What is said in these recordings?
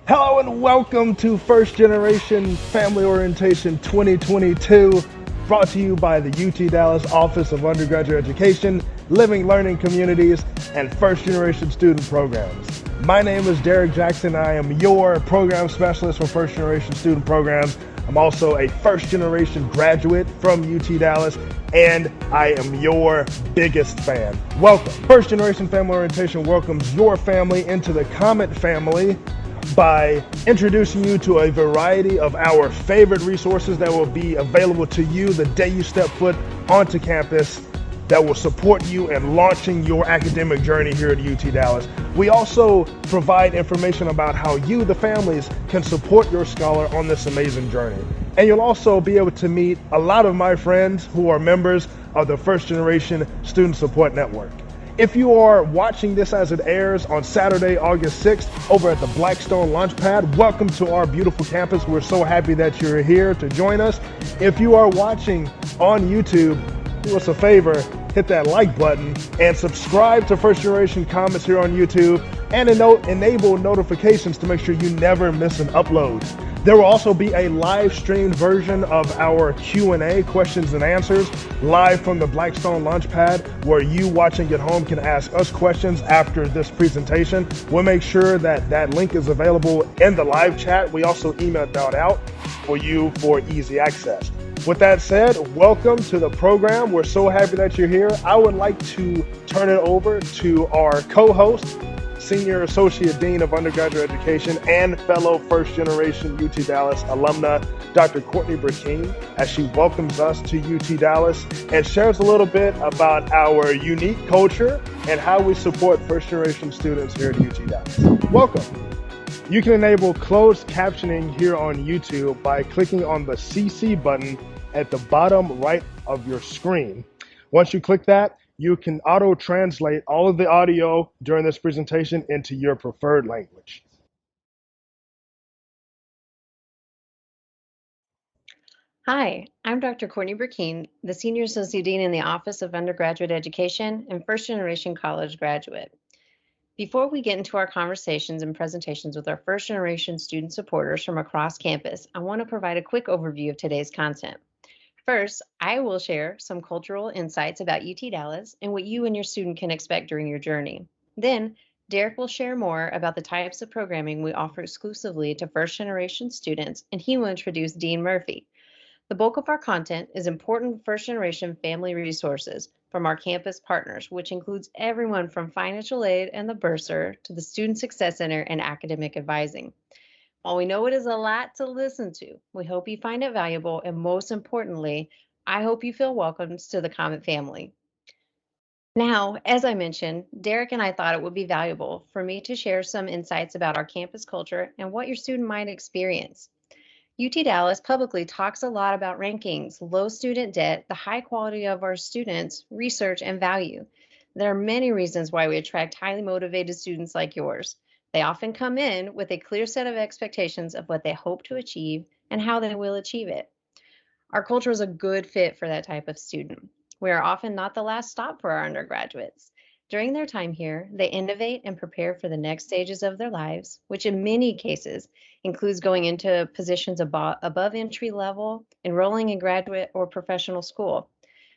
Hello and welcome to First Generation Family Orientation 2022, brought to you by the UT Dallas Office of Undergraduate Education, Living Learning Communities, and First Generation Student Programs. My name is Derek Jackson. I am your program specialist for First Generation Student Programs. I'm also a first generation graduate from UT Dallas, and I am your biggest fan. Welcome. First Generation Family Orientation welcomes your family into the Comet Family by introducing you to a variety of our favorite resources that will be available to you the day you step foot onto campus, that will support you in launching your academic journey here at UT Dallas. We also provide information about how you, the families, can support your scholar on this amazing journey. And you'll also be able to meet a lot of my friends who are members of the First Generation Student Support Network. If you are watching this as it airs on Saturday, August 6th, over at the Blackstone Launchpad, welcome to our beautiful campus. We're so happy that you're here to join us. If you are watching on YouTube, do us a favor, hit that like button and subscribe to First Generation Comments here on YouTube, and enable notifications to make sure you never miss an upload. There will also be a live streamed version of our Q&A, questions and answers, live from the Blackstone Launchpad, where you watching at home can ask us questions after this presentation. We'll make sure that that link is available in the live chat. We also emailed that out for you for easy access. With that said, welcome to the program. We're so happy that you're here. I would like to turn it over to our co-host, Senior Associate Dean of Undergraduate Education and fellow First Generation UT Dallas alumna, Dr. Courtney Burkeen, as she welcomes us to UT Dallas and shares a little bit about our unique culture and how we support First Generation students here at UT Dallas. Welcome. You can enable closed captioning here on YouTube by clicking on the CC button at the bottom right of your screen. Once you click that, you can auto-translate all of the audio during this presentation into your preferred language. Hi, I'm Dr. Courtney Burkeen, the Senior Associate Dean in the Office of Undergraduate Education and First Generation College Graduate. Before we get into our conversations and presentations with our first generation student supporters from across campus, I want to provide a quick overview of today's content. First, I will share some cultural insights about UT Dallas and what you and your student can expect during your journey. Then, Derek will share more about the types of programming we offer exclusively to first generation students, and he will introduce Dean Murphy. The bulk of our content is important first generation family resources from our campus partners, which includes everyone from financial aid and the bursar to the Student Success Center and academic advising. While we know it is a lot to listen to, we hope you find it valuable, and most importantly, I hope you feel welcomed to the Comet family. Now, as I mentioned, Derek and I thought it would be valuable for me to share some insights about our campus culture and what your student might experience. UT Dallas publicly talks a lot about rankings, low student debt, the high quality of our students, research, and value. There are many reasons why we attract highly motivated students like yours. They often come in with a clear set of expectations of what they hope to achieve and how they will achieve it. Our culture is a good fit for that type of student. We are often not the last stop for our undergraduates. During their time here, they innovate and prepare for the next stages of their lives, which in many cases includes going into positions above entry level, enrolling in graduate or professional school.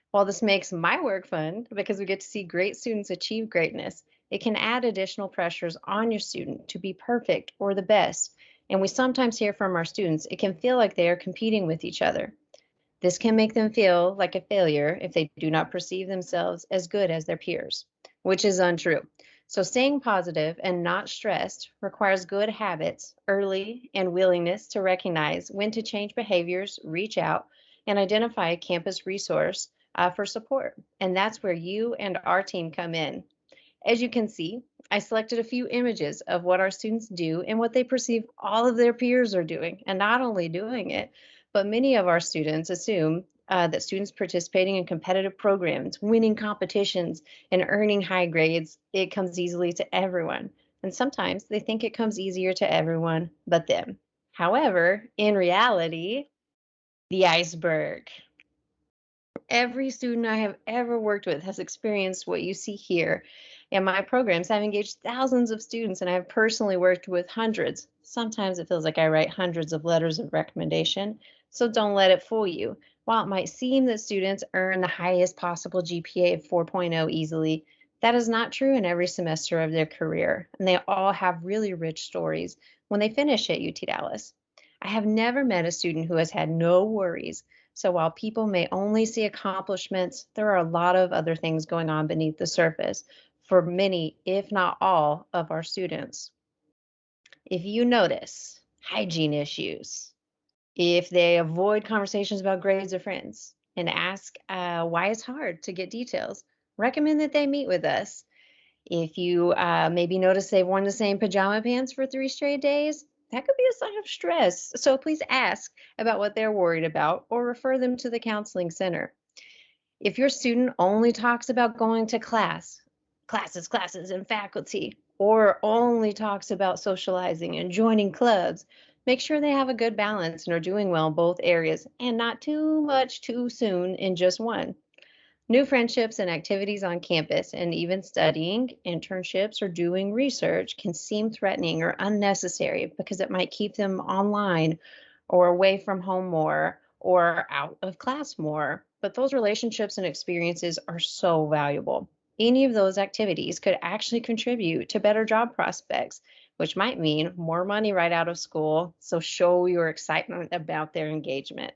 While this makes my work fun because we get to see great students achieve greatness, it can add additional pressures on your student to be perfect or the best. And we sometimes hear from our students, it can feel like they are competing with each other. This can make them feel like a failure if they do not perceive themselves as good as their peers, which is untrue. So staying positive and not stressed requires good habits early and willingness to recognize when to change behaviors, reach out, and identify a campus resource for support. And that's where you and our team come in. As you can see, I selected a few images of what our students do and what they perceive all of their peers are doing, and not only doing it, but many of our students assume that students participating in competitive programs, winning competitions, and earning high grades, it comes easily to everyone. And sometimes they think it comes easier to everyone but them. However, in reality, the iceberg. Every student I have ever worked with has experienced what you see here. In my programs, I've engaged thousands of students and I've personally worked with hundreds. Sometimes it feels like I write hundreds of letters of recommendation, so don't let it fool you. While it might seem that students earn the highest possible GPA of 4.0 easily, that is not true in every semester of their career, and they all have really rich stories when they finish at UT Dallas. I have never met a student who has had no worries. So while people may only see accomplishments, there are a lot of other things going on beneath the surface for many, if not all, of our students. If you notice hygiene issues, if they avoid conversations about grades or friends, and ask why it's hard to get details, recommend that they meet with us. If you maybe notice they've worn the same pajama pants for 3 straight days, that could be a sign of stress. So please ask about what they're worried about or refer them to the counseling center. If your student only talks about going to classes, and faculty, or only talks about socializing and joining clubs, make sure they have a good balance and are doing well in both areas and not too much too soon in just one. New friendships and activities on campus, and even studying, internships, or doing research can seem threatening or unnecessary because it might keep them online or away from home more or out of class more. But those relationships and experiences are so valuable. Any of those activities could actually contribute to better job prospects, which might mean more money right out of school. So show your excitement about their engagement.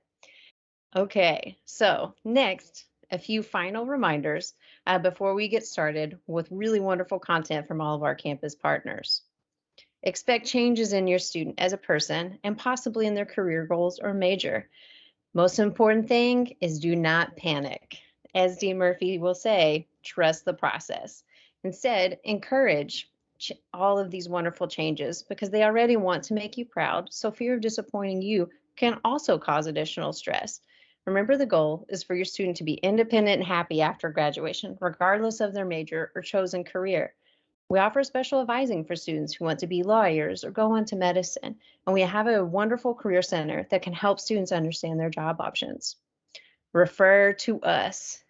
Okay, so next, a few final reminders before we get started with really wonderful content from all of our campus partners. Expect changes in your student as a person and possibly in their career goals or major. Most important thing is do not panic. As Dean Murphy will say, trust the process. Instead, encourage all of these wonderful changes because they already want to make you proud. So fear of disappointing you can also cause additional stress. Remember, the goal is for your student to be independent and happy after graduation, regardless of their major or chosen career. We offer special advising for students who want to be lawyers or go into medicine, and we have a wonderful career center that can help students understand their job options. Refer to us.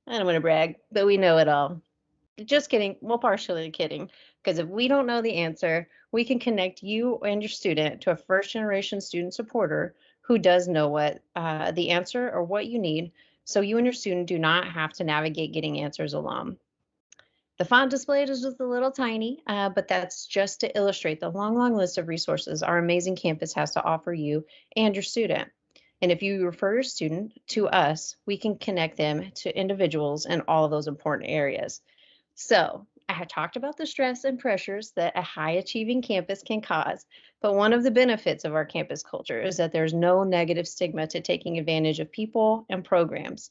I don't want to brag, but we know it all. Just kidding. Well, partially kidding, because if we don't know the answer, we can connect you and your student to a first generation student supporter who does know what the answer or what you need, so you and your student do not have to navigate getting answers alone. The font displayed is just a little tiny, but that's just to illustrate the long, long list of resources our amazing campus has to offer you and your student. And if you refer your student to us, we can connect them to individuals in all of those important areas. So, I have talked about the stress and pressures that a high achieving campus can cause, but one of the benefits of our campus culture is that there's no negative stigma to taking advantage of people and programs.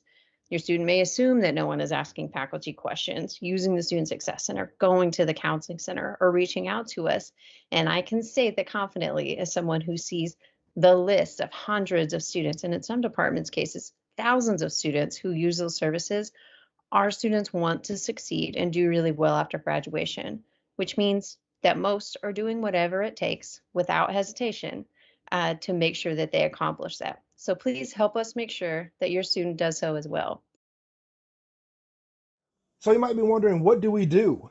Your student may assume that no one is asking faculty questions, using the Student Success Center, going to the Counseling Center, or reaching out to us. And I can say that confidently as someone who sees the list of hundreds of students, and in some departments' cases, thousands of students who use those services. Our students want to succeed and do really well after graduation, which means that most are doing whatever it takes without hesitation to make sure that they accomplish that. So please help us make sure that your student does so as well. So you might be wondering, what do we do?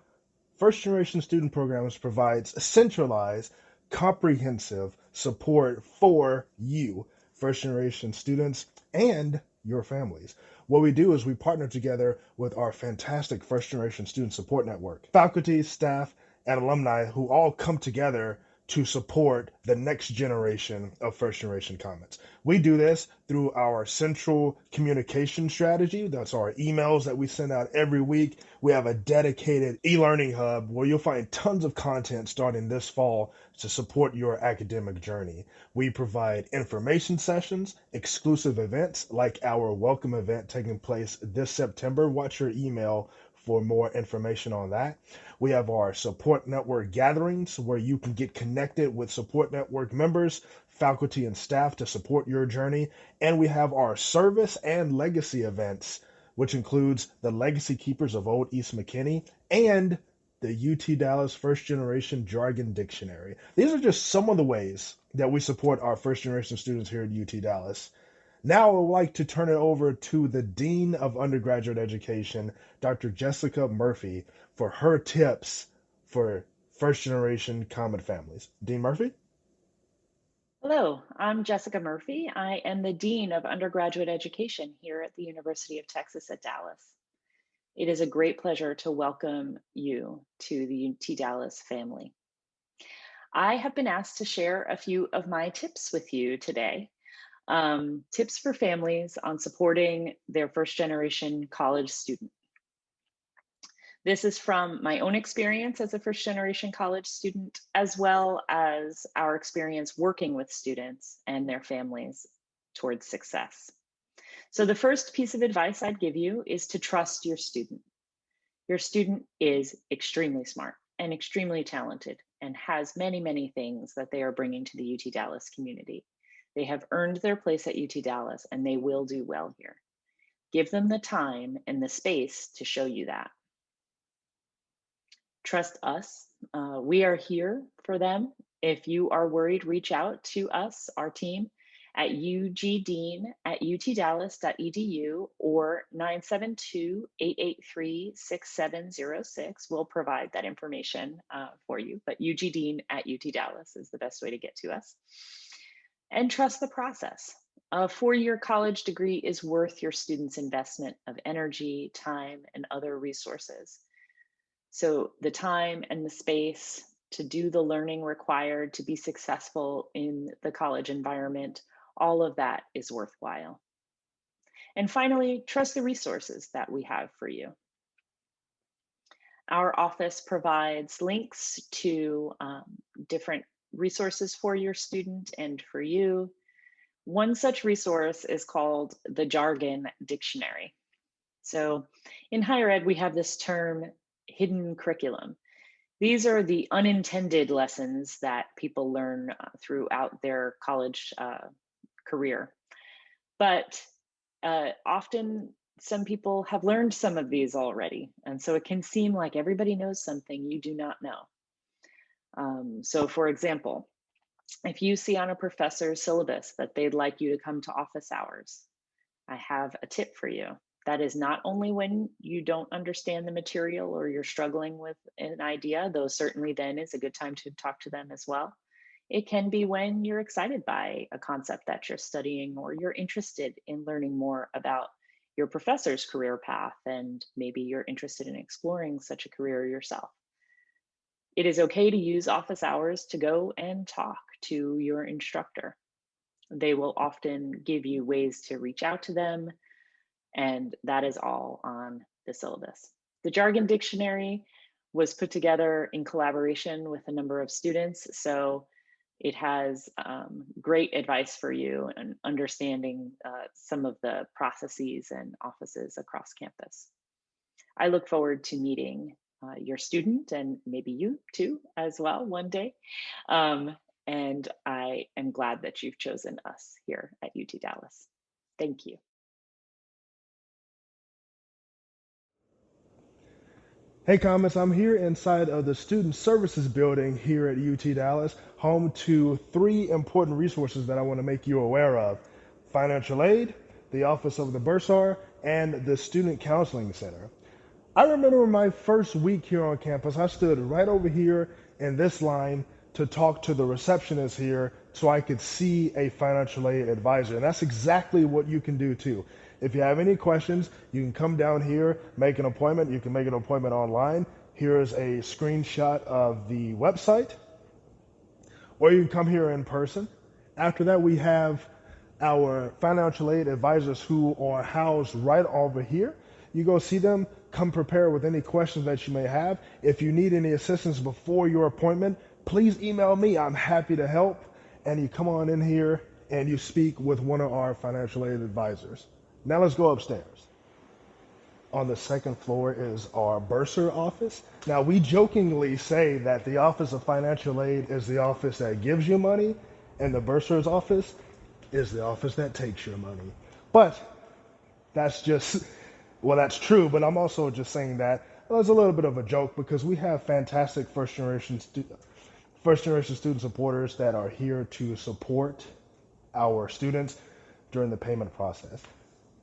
First Generation Student Programs provides centralized, comprehensive support for you, first generation students, and your families. What we do is we partner together with our fantastic first generation student support network, faculty, staff, and alumni who all come together to support the next generation of first generation Comets. We do this through our central communication strategy. That's our emails that we send out every week. We have a dedicated e-learning hub where you'll find tons of content starting this fall to support your academic journey. We provide information sessions, exclusive events like our welcome event taking place this September. Watch your email for more information on that. We have our support network gatherings where you can get connected with support network members, faculty, and staff to support your journey. And we have our service and legacy events, which includes the Legacy Keepers of Old East McKinney and the UT Dallas First Generation Jargon Dictionary. These are just some of the ways that we support our first generation students here at UT Dallas. Now I would like to turn it over to the Dean of Undergraduate Education, Dr. Jessica Murphy, for her tips for first generation Comet families. Dean Murphy? Hello, I'm Jessica Murphy. I am the Dean of Undergraduate Education here at the University of Texas at Dallas. It is a great pleasure to welcome you to the UT Dallas family. I have been asked to share a few of my tips with you today. Tips for families on supporting their first generation college student. This is from my own experience as a first generation college student, as well as our experience working with students and their families towards success. So the first piece of advice I'd give you is to trust your student. Your student is extremely smart and extremely talented and has many, many things that they are bringing to the UT Dallas community. They have earned their place at UT Dallas and they will do well here. Give them the time and the space to show you that. Trust us. We are here for them. If you are worried, reach out to us, our team, at ugdean@utdallas.edu or 972-883-6706. We'll provide that information for you, but ugdean@utdallas is the best way to get to us. And trust the process. A four-year college degree is worth your students' investment of energy, time, and other resources. So the time and the space to do the learning required to be successful in the college environment, all of that is worthwhile. And finally, trust the resources that we have for you. Our office provides links to different resources for your student and for you. One such resource is called the Jargon Dictionary. So in higher ed, we have this term hidden curriculum. These are the unintended lessons that people learn throughout their college career. But often some people have learned some of these already. And so it can seem like everybody knows something you do not know. So for example, if you see on a professor's syllabus that they'd like you to come to office hours, I have a tip for you. That is not only when you don't understand the material or you're struggling with an idea, though certainly then is a good time to talk to them as well. It can be when you're excited by a concept that you're studying or you're interested in learning more about your professor's career path and maybe you're interested in exploring such a career yourself. It is okay to use office hours to go and talk to your instructor. They will often give you ways to reach out to them, and that is all on the syllabus. The Jargon Dictionary was put together in collaboration with a number of students, so it has great advice for you and understanding some of the processes and offices across campus. I look forward to meeting your student and maybe you too as well one day. And I am glad that you've chosen us here at UT Dallas. Thank you. Hey, Comments, I'm here inside of the Student Services building here at UT Dallas, home to three important resources that I want to make you aware of: financial aid, the Office of the Bursar, and the Student Counseling Center. I remember my first week here on campus, I stood right over here in this line to talk to the receptionist here so I could see a financial aid advisor. And that's exactly what you can do too. If you have any questions, you can come down here, make an appointment. You can make an appointment online. Here's a screenshot of the website, or you can come here in person. After that, we have our financial aid advisors who are housed right over here. You go see them, come prepared with any questions that you may have. If you need any assistance before your appointment, please email me. I'm happy to help. And you come on in here and you speak with one of our financial aid advisors. Now let's go upstairs. On the second floor is our bursar office. Now, we jokingly say that the Office of Financial Aid is the office that gives you money, and the bursar's office is the office that takes your money. But that's just, well, that's true, but I'm also just saying that as a little bit of a joke because we have fantastic first generation student supporters that are here to support our students during the payment process.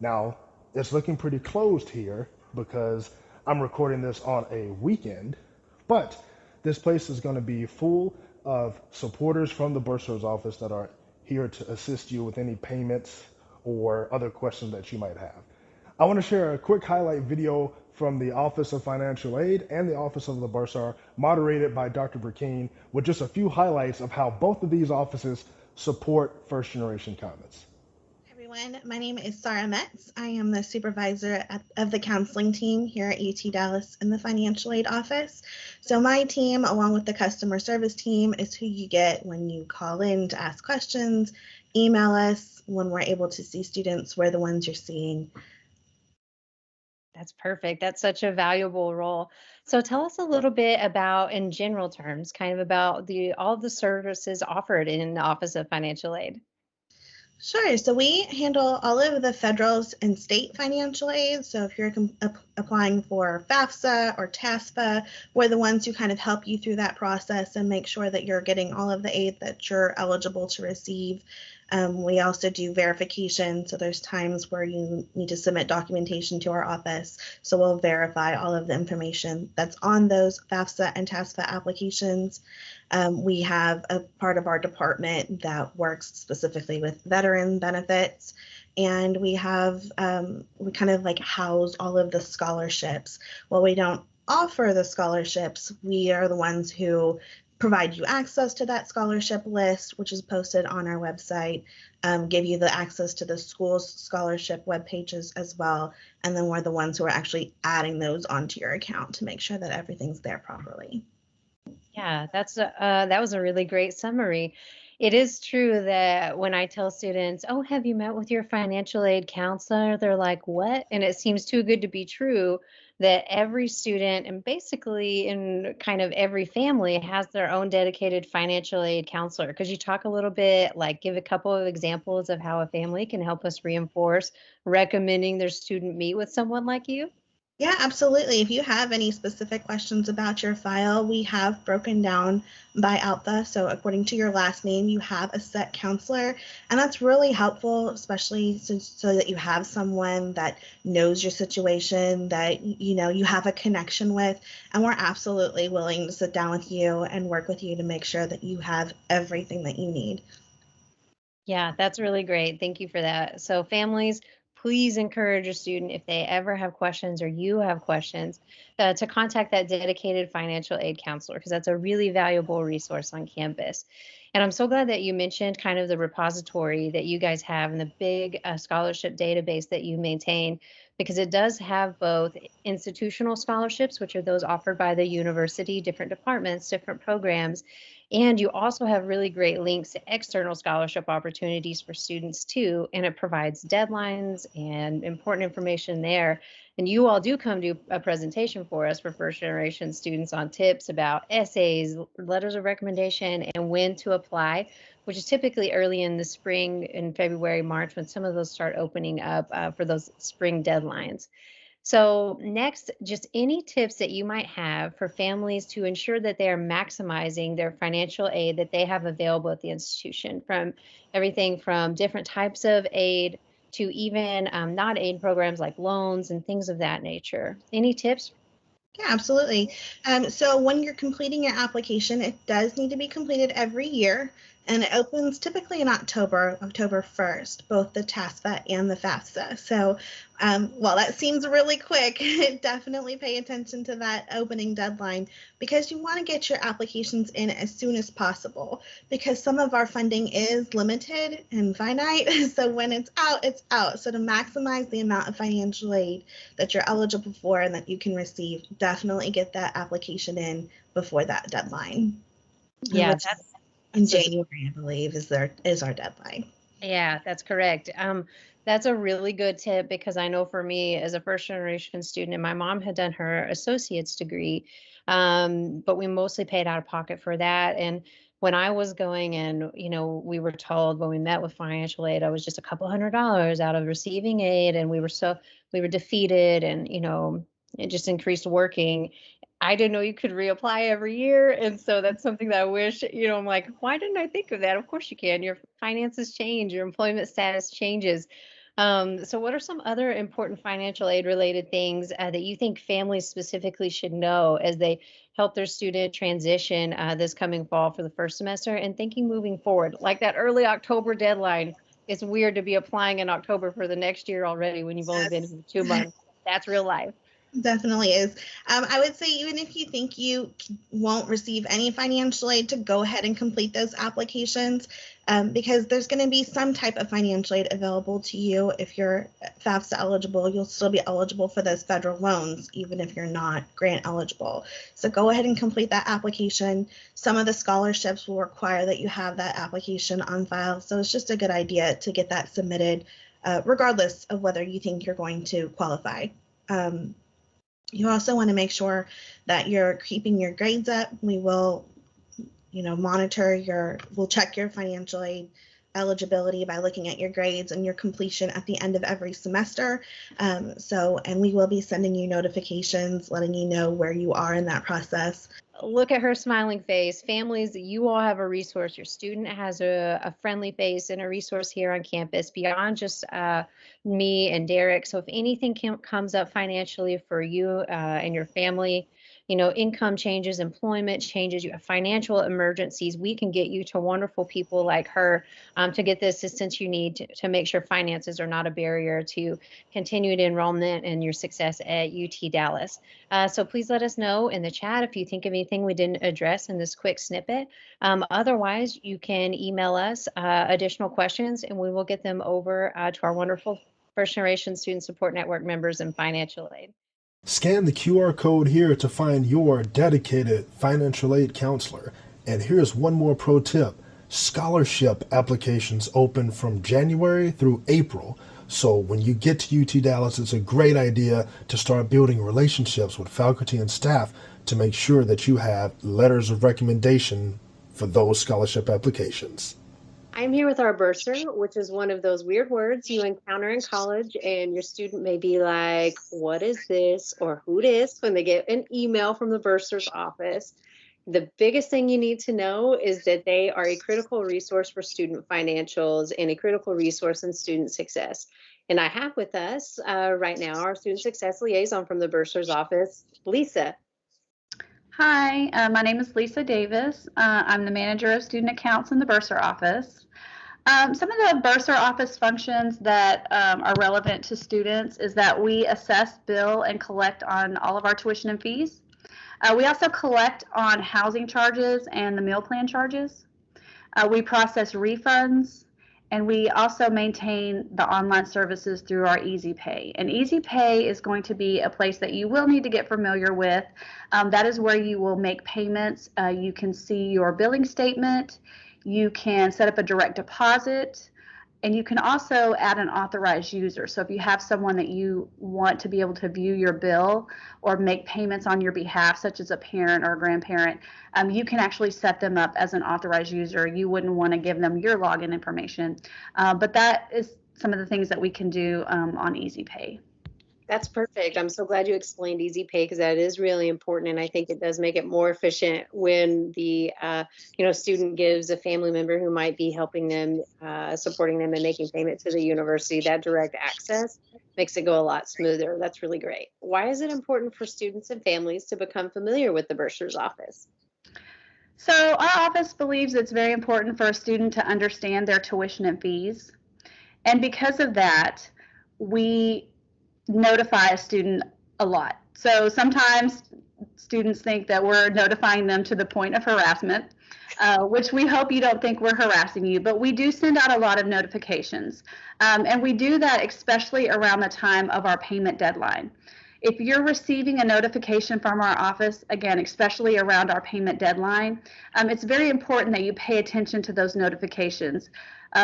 Now, it's looking pretty closed here because I'm recording this on a weekend, but this place is going to be full of supporters from the bursar's office that are here to assist you with any payments or other questions that you might have. I want to share a quick highlight video from the Office of Financial Aid and the Office of the Bursar, moderated by Dr. Burkeen, with just a few highlights of how both of these offices support first generation Comets. Everyone, my name is Sarah Metz. I am the supervisor of the counseling team here at UT Dallas in the financial aid office. So my team, along with the customer service team, is who you get when you call in to ask questions, email us. When we're able to see students, we're the ones you're seeing. That's perfect. That's such a valuable role. So tell us a little bit about, in general terms, kind of about all the services offered in the Office of Financial Aid. Sure. So we handle all of the federal and state financial aid. So if you're applying for FAFSA or TASFA, we're the ones who kind of help you through that process and make sure that you're getting all of the aid that you're eligible to receive. We also do verification. So there's times where you need to submit documentation to our office. So we'll verify all of the information that's on those FAFSA and TASFA applications. We have a part of our department that works specifically with veteran benefits, and we kind of like house all of the scholarships. While we don't offer the scholarships, we are the ones who provide you access to that scholarship list, which is posted on our website, give you the access to the school's scholarship web pages as well, and then we're the ones who are actually adding those onto your account to make sure that everything's there properly. Yeah, that was a really great summary. It is true that when I tell students, "Oh, have you met with your financial aid counselor?" They're like, "What?" And it seems too good to be true that every student and basically in kind of every family has their own dedicated financial aid counselor. Could you talk a little bit, like give a couple of examples of how a family can help us reinforce recommending their student meet with someone like you? Yeah, absolutely. If you have any specific questions about your file, we have broken down by alpha. So according to your last name, you have a set counselor, and that's really helpful, especially so that you have someone that knows your situation, that you know you have a connection with, and we're absolutely willing to sit down with you and work with you to make sure that you have everything that you need. Yeah, that's really great. Thank you for that. So, families, please encourage a student if they ever have questions or you have questions to contact that dedicated financial aid counselor because that's a really valuable resource on campus. And I'm so glad that you mentioned kind of the repository that you guys have and the big scholarship database that you maintain because it does have both institutional scholarships, which are those offered by the university, different departments, different programs, and you also have really great links to external scholarship opportunities for students too. And it provides deadlines and important information there. And you all do come do a presentation for us for first generation students on tips about essays, letters of recommendation, and when to apply, which is typically early in the spring in February, March, when some of those start opening up for those spring deadlines. So, next, just any tips that you might have for families to ensure that they are maximizing their financial aid that they have available at the institution, from everything from different types of aid to even not aid programs like loans and things of that nature. Any tips? Yeah, absolutely. So when you're completing your application, it does need to be completed every year, and it opens typically in October 1st, both the TASFA and the FAFSA. So while that seems really quick, definitely pay attention to that opening deadline because you want to get your applications in as soon as possible because some of our funding is limited and finite. So when it's out, it's out. So to maximize the amount of financial aid that you're eligible for and that you can receive, definitely get that application in before that deadline. Yeah, Which in that's a January, I believe, is our deadline. Yeah, that's correct. That's a really good tip because I know for me as a first generation student, and my mom had done her associate's degree, but we mostly paid out of pocket for that. And when I was going and, we were told when we met with financial aid, I was just a couple $100 out of receiving aid. And we were defeated and, it just increased working. I didn't know you could reapply every year. And so that's something that I wish, I'm like, why didn't I think of that? Of course you can. Your finances change, your employment status changes. So what are some other important financial aid related things that you think families specifically should know as they help their student transition this coming fall for the first semester and thinking moving forward? Like that early October deadline, it's weird to be applying in October for the next year already when you've only been Yes. here 2 months. That's real life. Definitely is. I would say even if you think you won't receive any financial aid, to go ahead and complete those applications, because there's going to be some type of financial aid available to you. If you're FAFSA eligible, you'll still be eligible for those federal loans, even if you're not grant eligible. So go ahead and complete that application. Some of the scholarships will require that you have that application on file. So it's just a good idea to get that submitted, regardless of whether you think you're going to qualify. You also want to make sure that you're keeping your grades up. We will, we'll check your financial aid eligibility by looking at your grades and your completion at the end of every semester. And we will be sending you notifications, letting you know where you are in that process. Look at her smiling face. Families, you all have a resource. Your student has a friendly face and a resource here on campus beyond just me and Derek. So if anything comes up financially for you and your family, income changes, employment changes, you have financial emergencies, we can get you to wonderful people like her to get the assistance you need to make sure finances are not a barrier to continued enrollment and your success at UT Dallas. So please let us know in the chat if you think of anything we didn't address in this quick snippet. Otherwise, you can email us additional questions and we will get them over to our wonderful First Generation Student Support Network members and financial aid. Scan the QR code here to find your dedicated financial aid counselor. And here's one more pro tip. Scholarship applications open from January through April. So when you get to UT Dallas, it's a great idea to start building relationships with faculty and staff to make sure that you have letters of recommendation for those scholarship applications. I'm here with our bursar, which is one of those weird words you encounter in college, and your student may be like, what is this? Or who dis? When they get an email from the bursar's office. The biggest thing you need to know is that they are a critical resource for student financials and a critical resource in student success. And I have with us right now our student success liaison from the bursar's office, Lisa. Hi, my name is Lisa Davis. I'm the manager of student accounts in the bursar office. Some of the bursar office functions that are relevant to students is that we assess, bill, and collect on all of our tuition and fees. We also collect on housing charges and the meal plan charges. We process refunds, and we also maintain the online services through our Easy Pay. And Easy Pay is going to be a place that you will need to get familiar with. That is where you will make payments. You can see your billing statement. You can set up a direct deposit, and you can also add an authorized user. So if you have someone that you want to be able to view your bill or make payments on your behalf, such as a parent or a grandparent, you can actually set them up as an authorized user. You wouldn't want to give them your login information, but that is some of the things that we can do on Easy Pay. That's perfect. I'm so glad you explained Easy Pay because that is really important, and I think it does make it more efficient when the student gives a family member who might be helping them, supporting them, and making payment to the university. That direct access makes it go a lot smoother. That's really great. Why is it important for students and families to become familiar with the bursar's office? So our office believes it's very important for a student to understand their tuition and fees, and because of that, we notify a student a lot. So sometimes students think that we're notifying them to the point of harassment, which we hope you don't think we're harassing you, but we do send out a lot of notifications. And we do that especially around the time of our payment deadline. If you're receiving a notification from our office, again, especially around our payment deadline, it's very important that you pay attention to those notifications.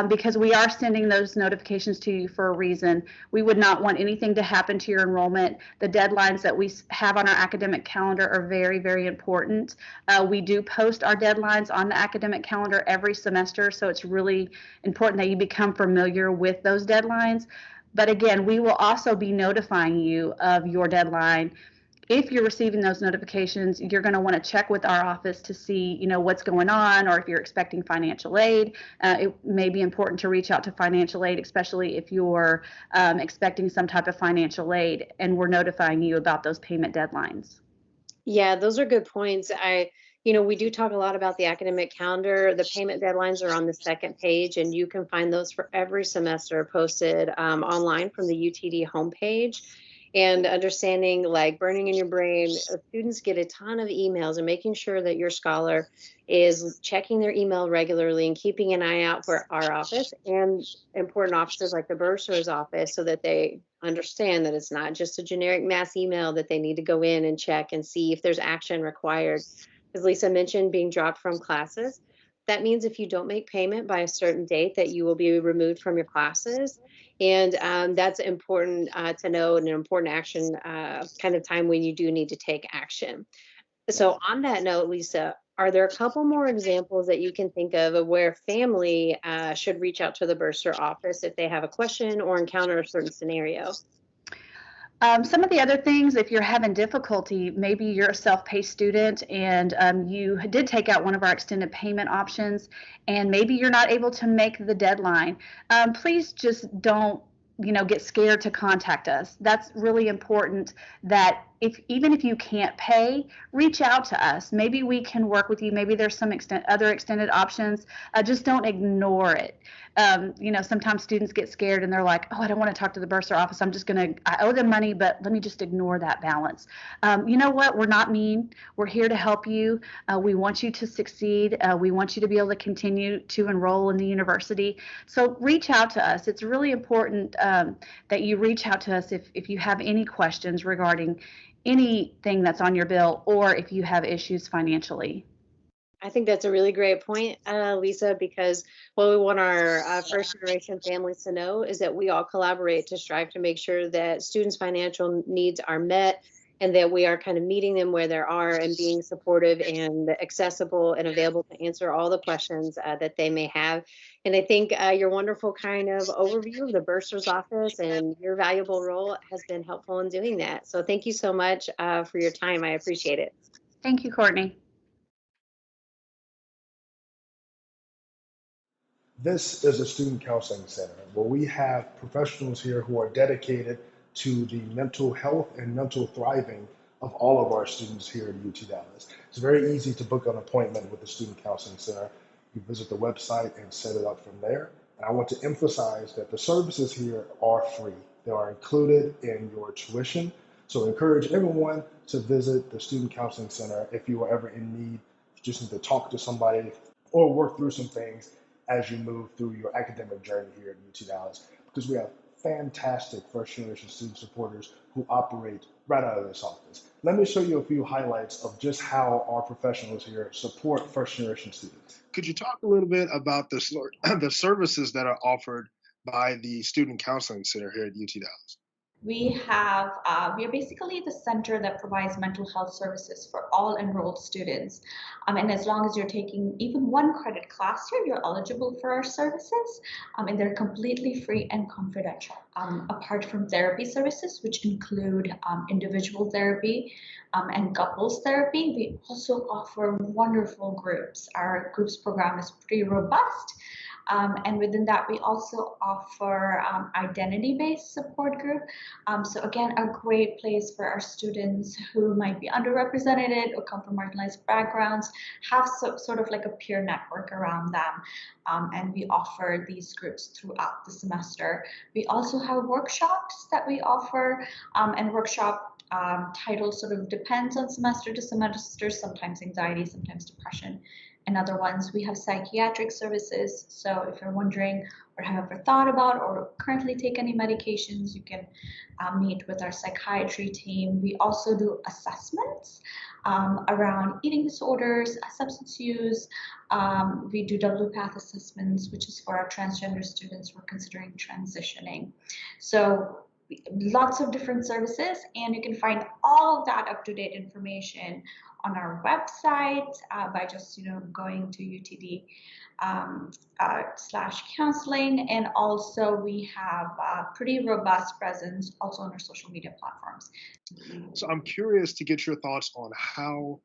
Because we are sending those notifications to you for a reason. We would not want anything to happen to your enrollment. The deadlines that we have on our academic calendar are very, very important. We do post our deadlines on the academic calendar every semester, so it's really important that you become familiar with those deadlines. But again, we will also be notifying you of your deadline if you're receiving those notifications, you're going to want to check with our office to see, what's going on, or if you're expecting financial aid. It may be important to reach out to financial aid, especially if you're expecting some type of financial aid and we're notifying you about those payment deadlines. Yeah, those are good points. We do talk a lot about the academic calendar. The payment deadlines are on the second page, and you can find those for every semester posted online from the UTD homepage. And understanding, like, burning in your brain, students get a ton of emails, and making sure that your scholar is checking their email regularly and keeping an eye out for our office and important offices like the bursar's office, so that they understand that it's not just a generic mass email, that they need to go in and check and see if there's action required. As Lisa mentioned, being dropped from classes, that means if you don't make payment by a certain date, that you will be removed from your classes. And that's important to know, and an important action kind of time when you do need to take action. So on that note, Lisa, are there a couple more examples that you can think of where family should reach out to the bursar office if they have a question or encounter a certain scenario? Some of the other things, if you're having difficulty, maybe you're a self-paced student and you did take out one of our extended payment options, and maybe you're not able to make the deadline. Please just don't get scared to contact us. That's really important, that even if you can't pay, reach out to us. Maybe we can work with you. Maybe there's some other extended options. Just don't ignore it. Sometimes students get scared and they're like, oh, I don't want to talk to the bursar office. I owe them money, but let me just ignore that balance. You know what? We're not mean. We're here to help you. We want you to succeed. We want you to be able to continue to enroll in the university. So reach out to us. It's really important that you reach out to us if you have any questions regarding anything that's on your bill, or if you have issues financially. I think that's a really great point, Lisa, because what we want our first generation families to know is that we all collaborate to strive to make sure that students' financial needs are met, and that we are kind of meeting them where they are and being supportive and accessible and available to answer all the questions that they may have. And I think your wonderful kind of overview of the bursar's office and your valuable role has been helpful in doing that. So thank you so much for your time. I appreciate it. Thank you, Courtney. This is a student counseling center where we have professionals here who are dedicated to the mental health and mental thriving of all of our students here at UT Dallas. It's very easy to book an appointment with the Student Counseling Center. You visit the website and set it up from there. And I want to emphasize that the services here are free. They are included in your tuition. So I encourage everyone to visit the Student Counseling Center if you are ever in need, if you just need to talk to somebody or work through some things as you move through your academic journey here at UT Dallas, because we have fantastic first generation student supporters who operate right out of this office. Let me show you a few highlights of just how our professionals here support first generation students. Could you talk a little bit about the services that are offered by the Student Counseling Center here at UT Dallas? We are basically the center that provides mental health services for all enrolled students. And as long as you're taking even one credit class here, you're eligible for our services. And they're completely free and confidential. Apart from therapy services, which include individual therapy and couples therapy, we also offer wonderful groups. Our groups program is pretty robust. And within that, we also offer identity-based support group. So again, a great place for our students who might be underrepresented or come from marginalized backgrounds, have sort of like a peer network around them. And we offer these groups throughout the semester. We also have workshops that we offer, and workshop title sort of depends on semester to semester, sometimes anxiety, sometimes depression. And other ones, we have psychiatric services. So if you're wondering or have ever thought about or currently take any medications, you can meet with our psychiatry team. We also do assessments around eating disorders, substance use. We do WPATH assessments, which is for our transgender students who are considering transitioning. So lots of different services, and you can find all of that up-to-date information on our website by just going to UTD /counseling, and also we have a pretty robust presence also on our social media platforms. So I'm curious to get your thoughts on how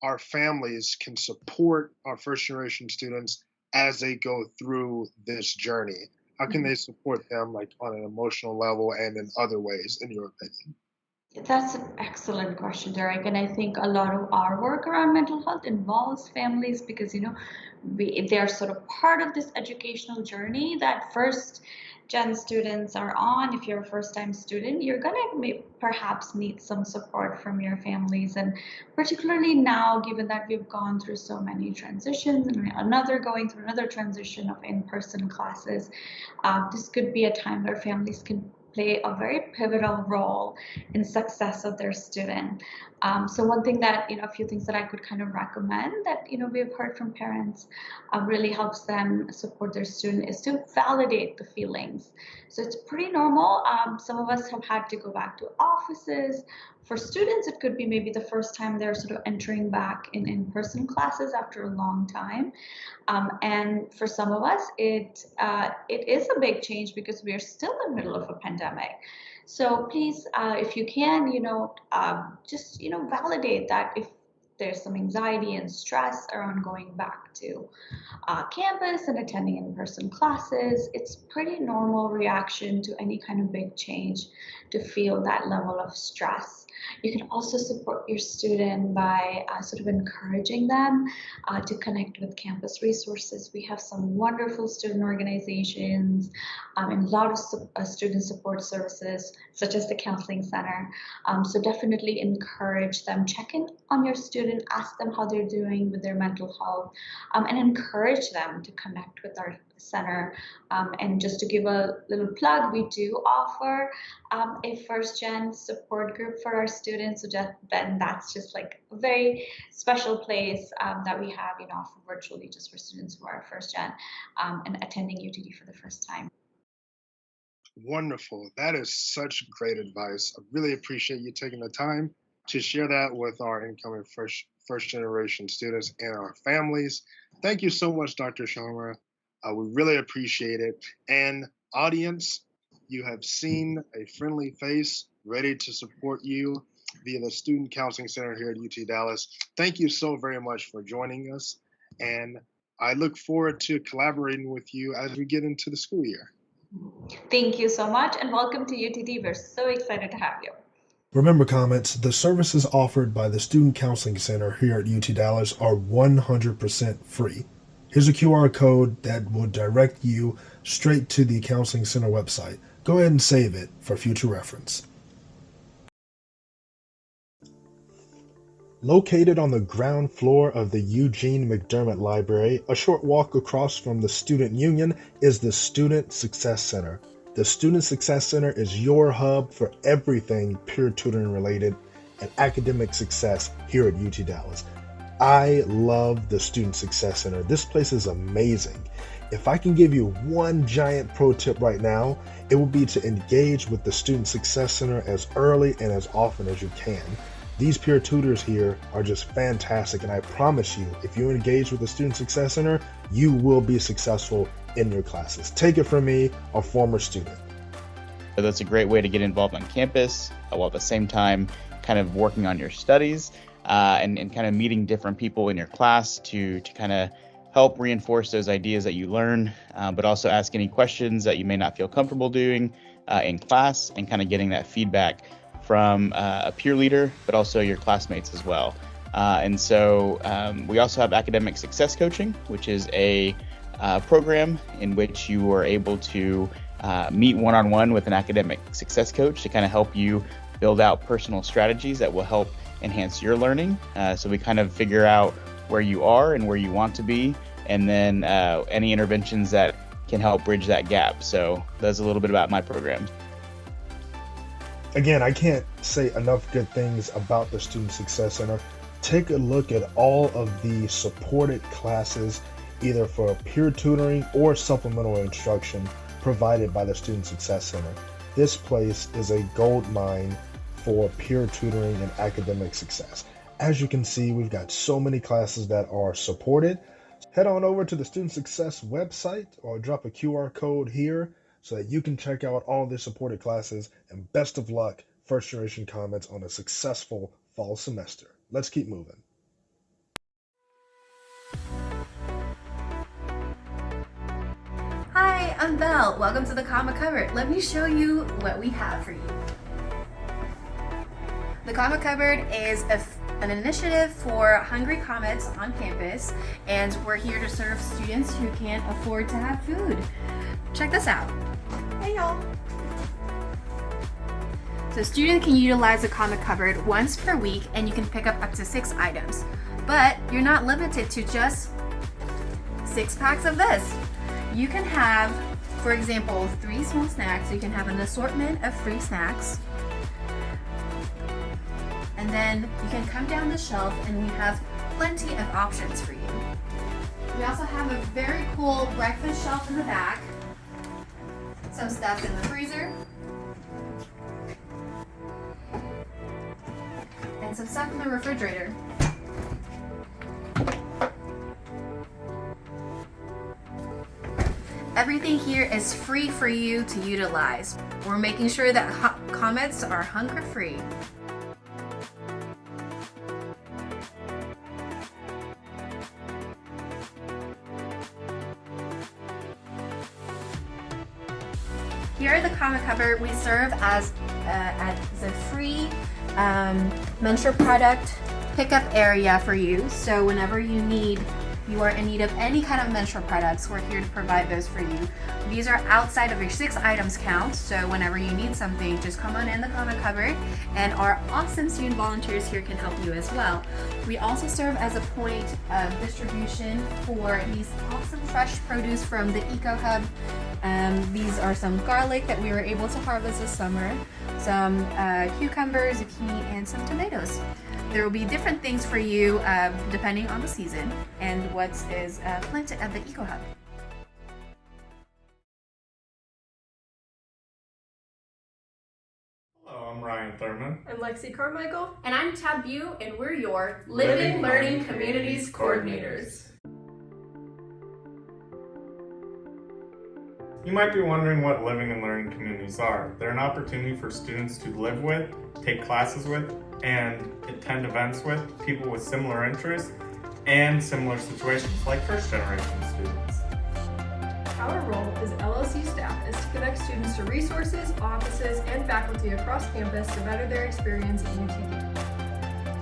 our families can support our first generation students as they go through this journey. How can they support them like on an emotional level and in other ways, in your opinion? That's an excellent question, Derek. And I think a lot of our work around mental health involves families because, they're sort of part of this educational journey that first gen students are on. If you're a first time student, you're going to perhaps need some support from your families. And particularly now, given that we've gone through so many transitions and going through another transition of in-person classes, this could be a time where families can play a very pivotal role in success of their student. So one thing that, a few things that I could kind of recommend that, we've heard from parents really helps them support their student is to validate the feelings. So it's pretty normal. Some of us have had to go back to offices. For students, it could be maybe the first time they're sort of entering back in in-person classes after a long time. And for some of us, it is a big change because we are still in the middle of a pandemic. So please, if you can, just, validate that if there's some anxiety and stress around going back to campus and attending in-person classes, it's pretty normal reaction to any kind of big change to feel that level of stress. You can also support your student by sort of encouraging them to connect with campus resources. We have some wonderful student organizations and a lot of student support services, such as the Counseling Center. So definitely encourage them, check in on your student, ask them how they're doing with their mental health, and encourage them to connect with our center. And just to give a little plug, we do offer a first gen support group for our students. So then that's just like a very special place that we have, offer virtually just for students who are first gen and attending UTD for the first time. Wonderful. That is such great advice. I really appreciate you taking the time to share that with our incoming first generation students and our families. Thank you so much, Dr. Sharma. We really appreciate it. And audience, you have seen a friendly face ready to support you via the Student Counseling Center here at UT Dallas. Thank you so very much for joining us. And I look forward to collaborating with you as we get into the school year. Thank you so much and welcome to UTD. We're so excited to have you. Remember, Comets, the services offered by the Student Counseling Center here at UT Dallas are 100% free. Here's a QR code that will direct you straight to the Counseling Center website. Go ahead and save it for future reference. Located on the ground floor of the Eugene McDermott Library, a short walk across from the Student Union, is the Student Success Center. The Student Success Center is your hub for everything peer tutoring related and academic success here at UT Dallas. I love the Student Success Center. This place is amazing. If I can give you one giant pro tip right now, it would be to engage with the Student Success Center as early and as often as you can. These peer tutors here are just fantastic, and I promise you, if you engage with the Student Success Center, you will be successful in your classes. Take it from me, a former student. So that's a great way to get involved on campus while at the same time kind of working on your studies and kind of meeting different people in your class to kind of help reinforce those ideas that you learn, but also ask any questions that you may not feel comfortable doing in class and kind of getting that feedback from a peer leader, but also your classmates as well. And so we also have academic success coaching, which is a program in which you are able to meet one-on-one with an academic success coach to kind of help you build out personal strategies that will help enhance your learning. So we kind of figure out where you are and where you want to be, and then any interventions that can help bridge that gap. So that's a little bit about my program. Again, I can't say enough good things about the Student Success Center. Take a look at all of the supported classes, either for peer tutoring or supplemental instruction provided by the Student Success Center. This place is a gold mine for peer tutoring and academic success. As you can see, we've got so many classes that are supported. Head on over to the Student Success website, or drop a QR code here so that you can check out all the supported classes. And best of luck, first generation Comets, on a successful fall semester. Let's keep moving. Hi, I'm Belle. Welcome to the Comet Cupboard. Let me show you what we have for you. The Comet Cupboard is an initiative for hungry comets on campus, and we're here to serve students who can't afford to have food. Check this out. Hey y'all. So students can utilize the Comet Cupboard once per week, and you can pick up to 6 items. But you're not limited to just 6 packs of this. You can have, for example, 3 small snacks. So you can have an assortment of free snacks. And then you can come down the shelf and we have plenty of options for you. We also have a very cool breakfast shelf in the back. Some stuff in the freezer. And some stuff in the refrigerator. Everything here is free for you to utilize. We're making sure that Comets are hunger free. Here at the Comet Cupboard, we serve as a free menstrual product pickup area for you. So whenever you are in need of any kind of menstrual products, we're here to provide those for you. These are outside of your 6 items count, so whenever you need something, just come on in the Comet Cupboard, and our awesome student volunteers here can help you as well. We also serve as a point of distribution for these awesome fresh produce from the Eco Hub. These are some garlic that we were able to harvest this summer, some cucumbers, zucchini, and some tomatoes. There will be different things for you depending on the season and what is planted at the Eco Hub. Hello, I'm Ryan Thurman. I'm Lexi Carmichael. And I'm Tab Bu, and we're your Living Learning Communities Coordinators. You might be wondering what living and learning communities are. They're an opportunity for students to live with, take classes with, and attend events with people with similar interests and similar situations, like first-generation students. Our role as LLC staff is to connect students to resources, offices, and faculty across campus to better their experience at UTD.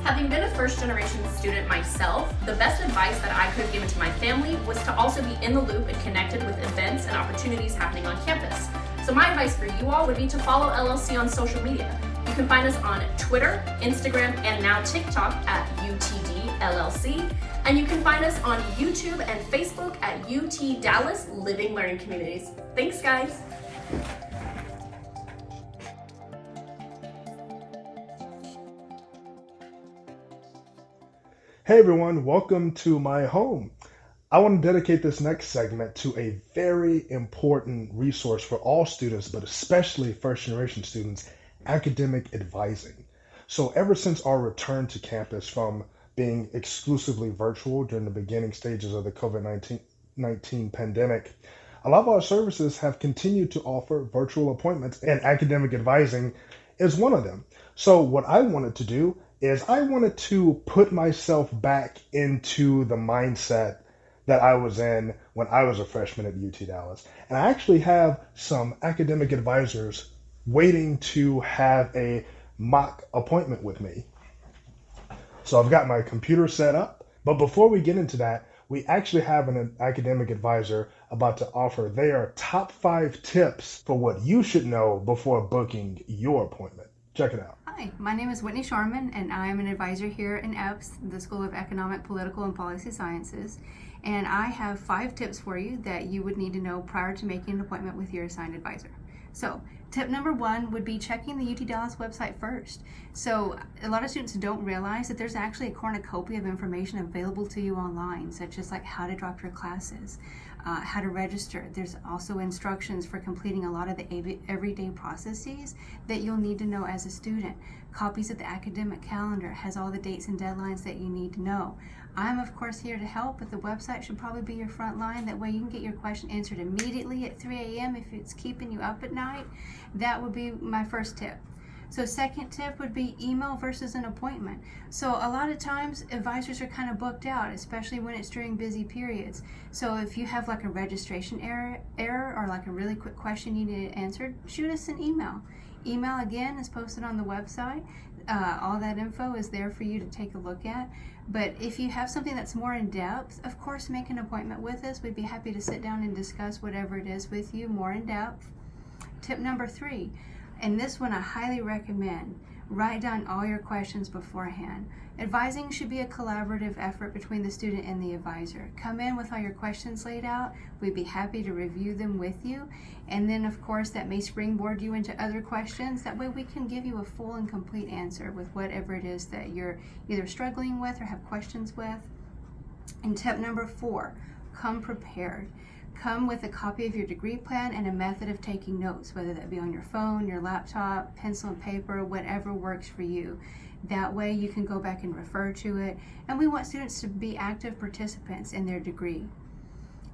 Having been a first-generation student myself, the best advice that I could have given to my family was to also be in the loop and connected with events and opportunities happening on campus. So my advice for you all would be to follow LLC on social media. You can find us on Twitter, Instagram, and now TikTok at UTD LLC. And you can find us on YouTube and Facebook at UT Dallas Living Learning Communities. Thanks, guys. Hey everyone, welcome to my home. I want to dedicate this next segment to a very important resource for all students, but especially first generation students, academic advising. So ever since our return to campus from being exclusively virtual during the beginning stages of the COVID-19 pandemic, a lot of our services have continued to offer virtual appointments, and academic advising is one of them. So what I wanted to do is I wanted to put myself back into the mindset that I was in when I was a freshman at UT Dallas. And I actually have some academic advisors waiting to have a mock appointment with me. So I've got my computer set up, but before we get into that, we actually have an academic advisor about to offer their top 5 tips for what you should know before booking your appointment. Check it out. Hi, my name is Whitney Sharman, and I am an advisor here in EPS, the School of Economic, Political, and Policy Sciences. And I have 5 tips for you that you would need to know prior to making an appointment with your assigned advisor. So, tip number 1 would be checking the UT Dallas website first. So, a lot of students don't realize that there's actually a cornucopia of information available to you online, such as like how to drop your classes, how to register. There's also instructions for completing a lot of the everyday processes that you'll need to know as a student. Copies of the academic calendar has all the dates and deadlines that you need to know. I'm of course here to help, but the website should probably be your front line. That way you can get your question answered immediately at 3 a.m. if it's keeping you up at night. That would be my first tip. So second tip would be email versus an appointment. So a lot of times advisors are kind of booked out, especially when it's during busy periods. So if you have like a registration error or like a really quick question you need answered, shoot us an email. Email again is posted on the website. All that info is there for you to take a look at. But if you have something that's more in depth, of course make an appointment with us. We'd be happy to sit down and discuss whatever it is with you more in depth. Tip number 3. And this one I highly recommend. Write down all your questions beforehand. Advising should be a collaborative effort between the student and the advisor. Come in with all your questions laid out. We'd be happy to review them with you. And then of course that may springboard you into other questions. That way we can give you a full and complete answer with whatever it is that you're either struggling with or have questions with. And tip number 4, come prepared. Come with a copy of your degree plan and a method of taking notes, whether that be on your phone, your laptop, pencil and paper, whatever works for you. That way you can go back and refer to it. And we want students to be active participants in their degree.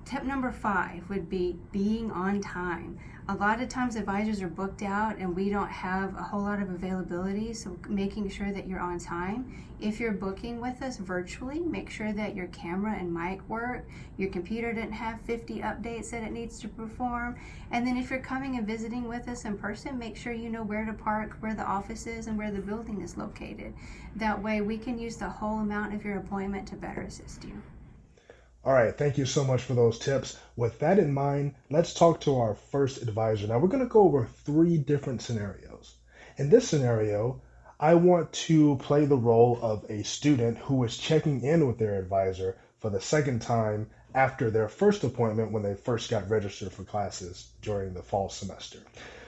Tip number 5 would be being on time. A lot of times advisors are booked out and we don't have a whole lot of availability, so making sure that you're on time. If you're booking with us virtually, make sure that your camera and mic work, your computer didn't have 50 updates that it needs to perform, and then if you're coming and visiting with us in person, make sure you know where to park, where the office is, and where the building is located. That way we can use the whole amount of your appointment to better assist you. All right, thank you so much for those tips. With that in mind, let's talk to our first advisor. Now, we're going to go over 3 different scenarios. In this scenario, I want to play the role of a student who is checking in with their advisor for the second time after their first appointment when they first got registered for classes during the fall semester.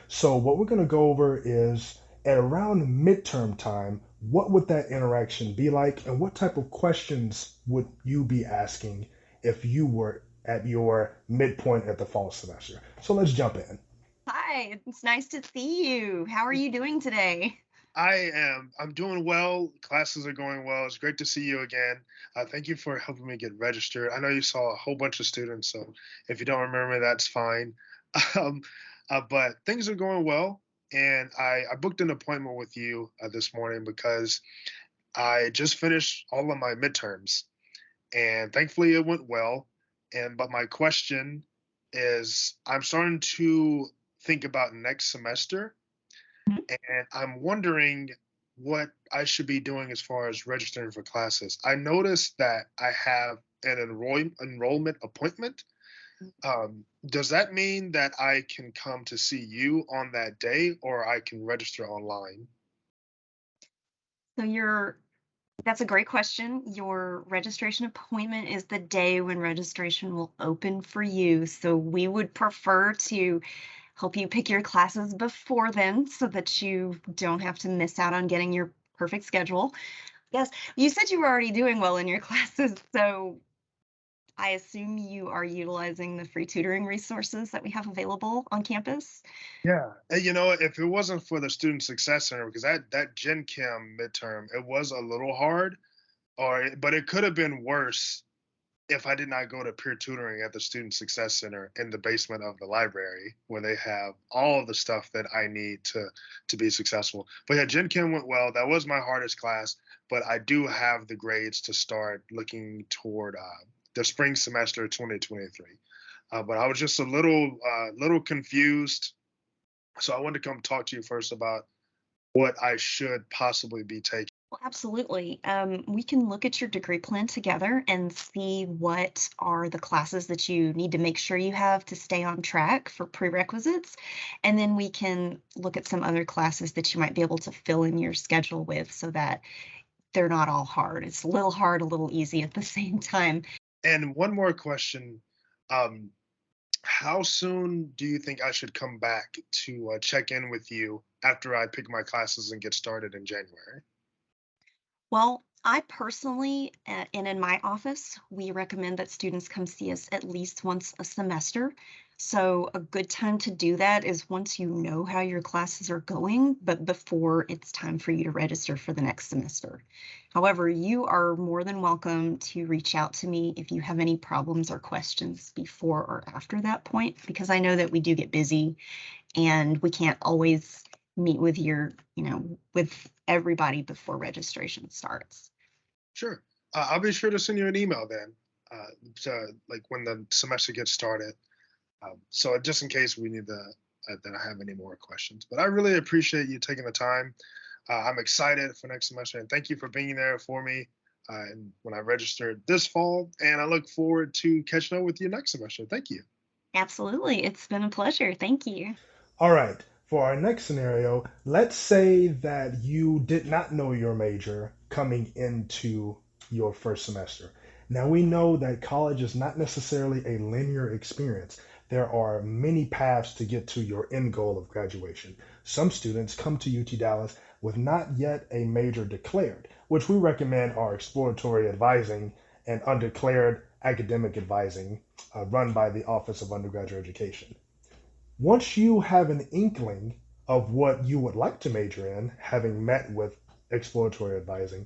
So what we're going to go over is at around midterm time, what would that interaction be like, and what type of questions would you be asking if you were at your midpoint at the fall semester? So let's jump in. Hi, it's nice to see you. How are you doing today? I'm doing well. Classes are going well. It's great to see you again. Thank you for helping me get registered. I know you saw a whole bunch of students, so if you don't remember me, that's fine. Um, but things are going well, and I booked an appointment with you this morning because I just finished all of my midterms, and thankfully it went well. But my question is, I'm starting to think about next semester, and I'm wondering what I should be doing as far as registering for classes. I noticed that I have an enrollment appointment. Does that mean that I can come to see you on that day, or I can register online? So that's a great question. Your registration appointment is the day when registration will open for you. So we would prefer to help you pick your classes before then so that you don't have to miss out on getting your perfect schedule. Yes, you said you were already doing well in your classes, so I assume you are utilizing the free tutoring resources that we have available on campus. Yeah, and if it wasn't for the Student Success Center, because that Gen Chem midterm, it was a little hard, but it could have been worse if I did not go to peer tutoring at the Student Success Center in the basement of the library, where they have all of the stuff that I need to be successful. But yeah, Gen Chem went well. That was my hardest class, but I do have the grades to start looking toward the spring semester 2023. But I was just a little confused, so I wanted to come talk to you first about what I should possibly be taking. Well, absolutely. We can look at your degree plan together and see what are the classes that you need to make sure you have to stay on track for prerequisites. And then we can look at some other classes that you might be able to fill in your schedule with so that they're not all hard. It's a little hard, a little easy at the same time. And one more question. How soon do you think I should come back to check in with you after I pick my classes and get started in January? Well, I personally, and in my office, we recommend that students come see us at least once a semester. So a good time to do that is once you know how your classes are going, but before it's time for you to register for the next semester. However, you are more than welcome to reach out to me if you have any problems or questions before or after that point, because I know that we do get busy and we can't always meet with with everybody before registration starts. Sure. I'll be sure to send you an email then, like when the semester gets started. So just in case we need to, that I have any more questions. But I really appreciate you taking the time. I'm excited for next semester, and thank you for being there for me and when I registered this fall. And I look forward to catching up with you next semester. Thank you. Absolutely. It's been a pleasure. Thank you. All right, for our next scenario, let's say that you did not know your major coming into your first semester. Now, we know that college is not necessarily a linear experience. There are many paths to get to your end goal of graduation. Some students come to UT Dallas with not yet a major declared, which we recommend are exploratory advising and undeclared academic advising run by the Office of Undergraduate Education. Once you have an inkling of what you would like to major in, having met with exploratory advising,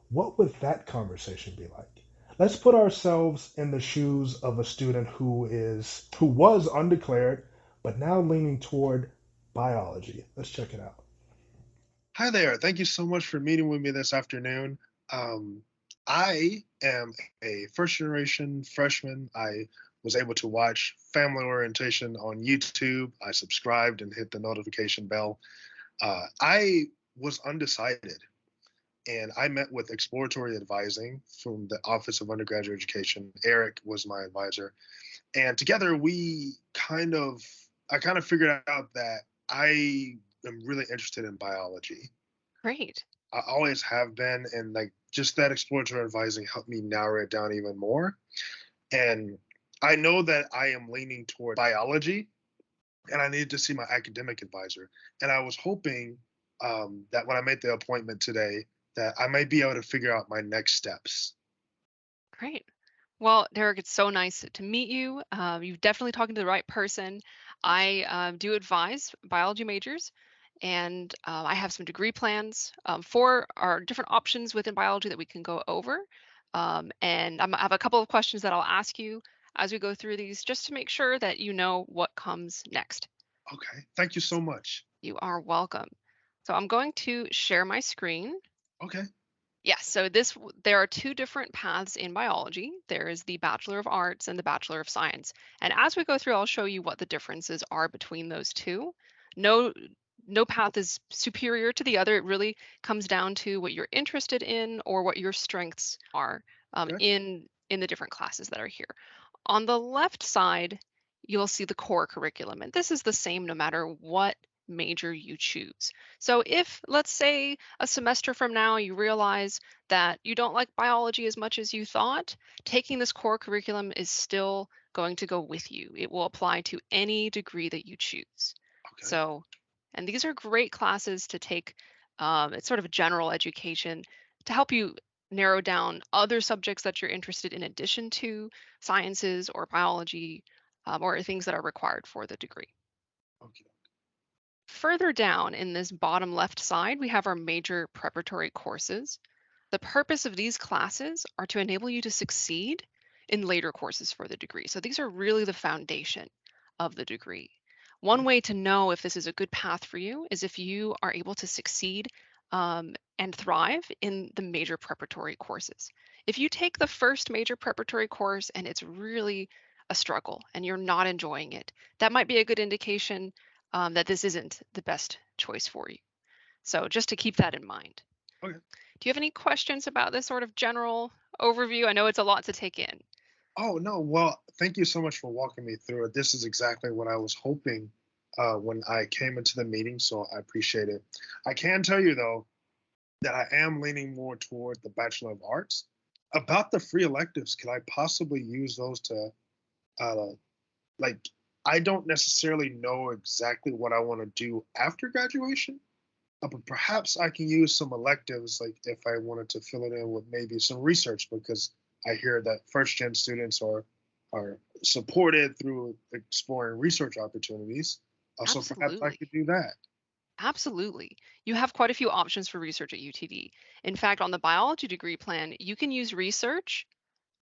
what would that conversation be like? Let's put ourselves in the shoes of a student who was undeclared, but now leaning toward biology. Let's check it out. Hi there. Thank you so much for meeting with me this afternoon. Um, I am a first generation freshman. I was able to watch family orientation on YouTube. I subscribed and hit the notification bell. I was undecided, and I met with exploratory advising from the Office of Undergraduate Education. Eric was my advisor, and together I kind of figured out that I am really interested in biology. Great. I always have been, and like just that exploratory advising helped me narrow it down even more. And I know that I am leaning toward biology, and I needed to see my academic advisor. And I was hoping that when I made the appointment today, that I might be able to figure out my next steps. Great. Well, Derek, it's so nice to meet you. You've definitely talking to the right person. I do advise biology majors, and I have some degree plans for our different options within biology that we can go over. And I have a couple of questions that I'll ask you as we go through these, just to make sure that you know what comes next. Okay. Thank you so much. You are welcome. So I'm going to share my screen. Okay. Yes, so there are two different paths in biology. There is the Bachelor of Arts and the Bachelor of Science. And as we go through, I'll show you what the differences are between those two. No, no path is superior to the other. It really comes down to what you're interested in or what your strengths are in the different classes that are here. On the left side, you'll see the core curriculum, and this is the same no matter what major you choose. So if, let's say, a semester from now you realize that you don't like biology as much as you thought, taking this core curriculum is still going to go with you. It will apply to any degree that you choose. Okay. So, and these are great classes to take. It's sort of a general education to help you narrow down other subjects that you're interested in addition to sciences or biology or things that are required for the degree. Okay. Further down in this bottom left side, we have our major preparatory courses. The purpose of these classes are to enable you to succeed in later courses for the degree. So these are really the foundation of the degree. One way to know if this is a good path for you is if you are able to succeed and thrive in the major preparatory courses. If you take the first major preparatory course and it's really a struggle and you're not enjoying it, that might be a good indication that this isn't the best choice for you. So just to keep that in mind. Okay. Do you have any questions about this sort of general overview? I know it's a lot to take in. Oh, no. Well, thank you so much for walking me through it. This is exactly what I was hoping when I came into the meeting, so I appreciate it. I can tell you, though, that I am leaning more toward the Bachelor of Arts. About the free electives, can I possibly use those to, I don't necessarily know exactly what I want to do after graduation, But perhaps I can use some electives, like if I wanted to fill it in with maybe some research, because I hear that first gen students are supported through exploring research opportunities. So perhaps I Absolutely. could do that. Absolutely. You have quite a few options for research at UTD. In fact, on the biology degree plan, you can use research